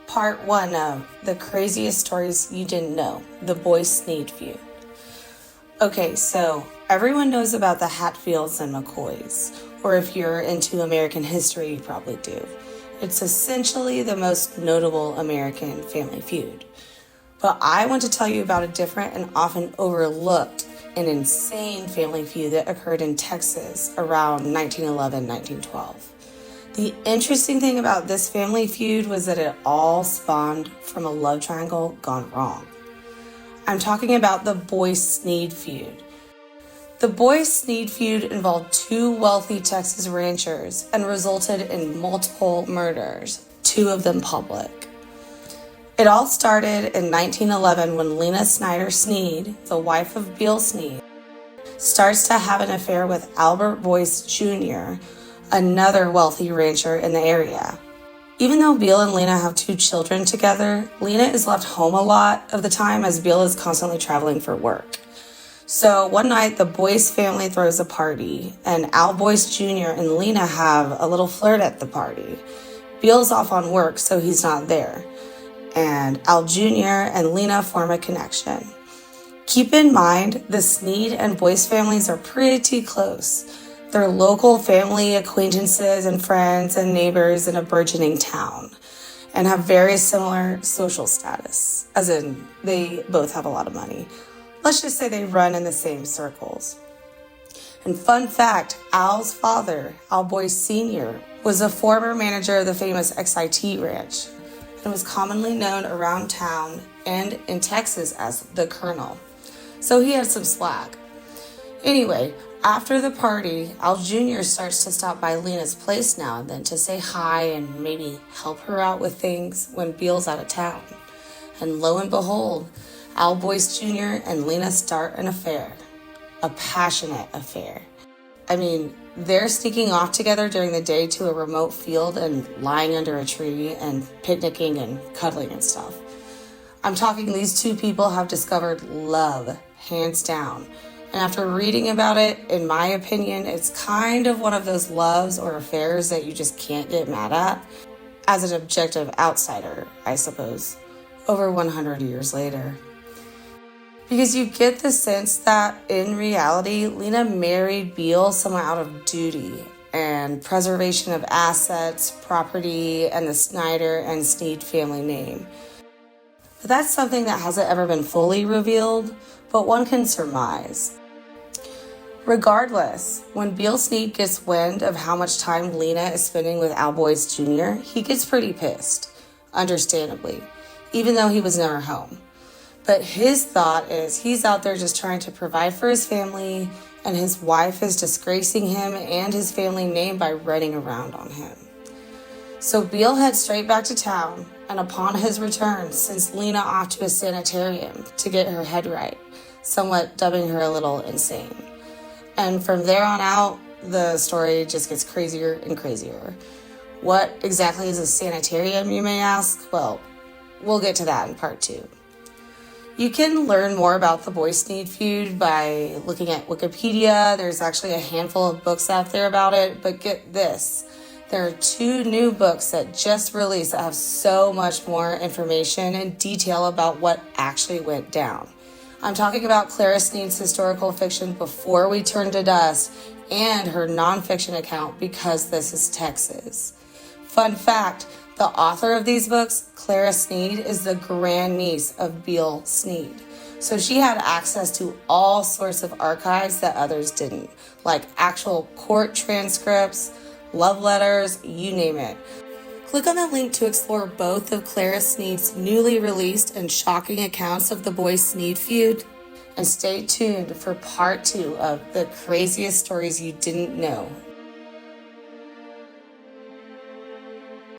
Part 1 of The Craziest Stories You Didn't Know, the Boyce-Sneed Feud. Okay, so everyone knows about the Hatfields and McCoys, or if you're into American history, you probably do. It's essentially the most notable American family feud. But I want to tell you about a different and often overlooked and insane family feud that occurred in Texas around 1911-1912. The interesting thing about this family feud was that it all spawned from a love triangle gone wrong. I'm talking about the Boyce-Sneed feud. The Boyce-Sneed feud involved two wealthy Texas ranchers and resulted in multiple murders, two of them public. It all started in 1911 when Lena Snyder Sneed, the wife of Bill Sneed, starts to have an affair with Albert Boyce Jr., another wealthy rancher in the area. Even though Bill and Lena have two children together, Lena is left home a lot of the time as Bill is constantly traveling for work. So one night, the Boyce family throws a party, and Al Boyce Jr. and Lena have a little flirt at the party. Bill's off on work, so he's not there, and Al Jr. and Lena form a connection. Keep in mind, the Sneed and Boyce families are pretty close. They're local family acquaintances and friends and neighbors in a burgeoning town and have very similar social status, as in they both have a lot of money. Let's just say they run in the same circles. And fun fact, Al's father, Al Boyce Sr., was a former manager of the famous XIT Ranch and was commonly known around town and in Texas as the Colonel. So he had some slack. Anyway, after the party, Al Jr. starts to stop by Lena's place now and then to say hi and maybe help her out with things when Bill's out of town. And lo and behold, Al Boyce Jr. and Lena start an affair. A passionate affair. I mean, they're sneaking off together during the day to a remote field and lying under a tree and picnicking and cuddling and stuff. I'm talking these two people have discovered love, hands down. And after reading about it, in my opinion, it's kind of one of those loves or affairs that you just can't get mad at, as an objective outsider, I suppose, over 100 years later. Because you get the sense that, in reality, Lena married Bill somewhat out of duty and preservation of assets, property, and the Snyder and Sneed family name. But that's something that hasn't ever been fully revealed, but one can surmise. Regardless, when Bill Sneed gets wind of how much time Lena is spending with Al Boyce Jr., he gets pretty pissed, understandably, even though he was never home. But his thought is he's out there just trying to provide for his family, and his wife is disgracing him and his family name by running around on him. So Bill heads straight back to town, and upon his return, sends Lena off to a sanitarium to get her head right, somewhat dubbing her a little insane. And from there on out, the story just gets crazier and crazier. What exactly is a sanitarium, you may ask? Well, we'll get to that in part 2. You can learn more about the Boyce-Sneed feud by looking at Wikipedia. There's actually a handful of books out there about it, but get this. There are 2 new books that just released that have so much more information and detail about what actually went down. I'm talking about Clara Sneed's historical fiction Before We Turn to Dust and her nonfiction account Because This Is Texas. Fun fact, the author of these books, Clara Sneed, is the grandniece of Bill Sneed. So she had access to all sorts of archives that others didn't, like actual court transcripts, love letters, you name it. Click on the link to explore both of Clara Sneed's newly released and shocking accounts of the Boyce-Sneed feud, and stay tuned for part 2 of The Craziest Stories You Didn't Know,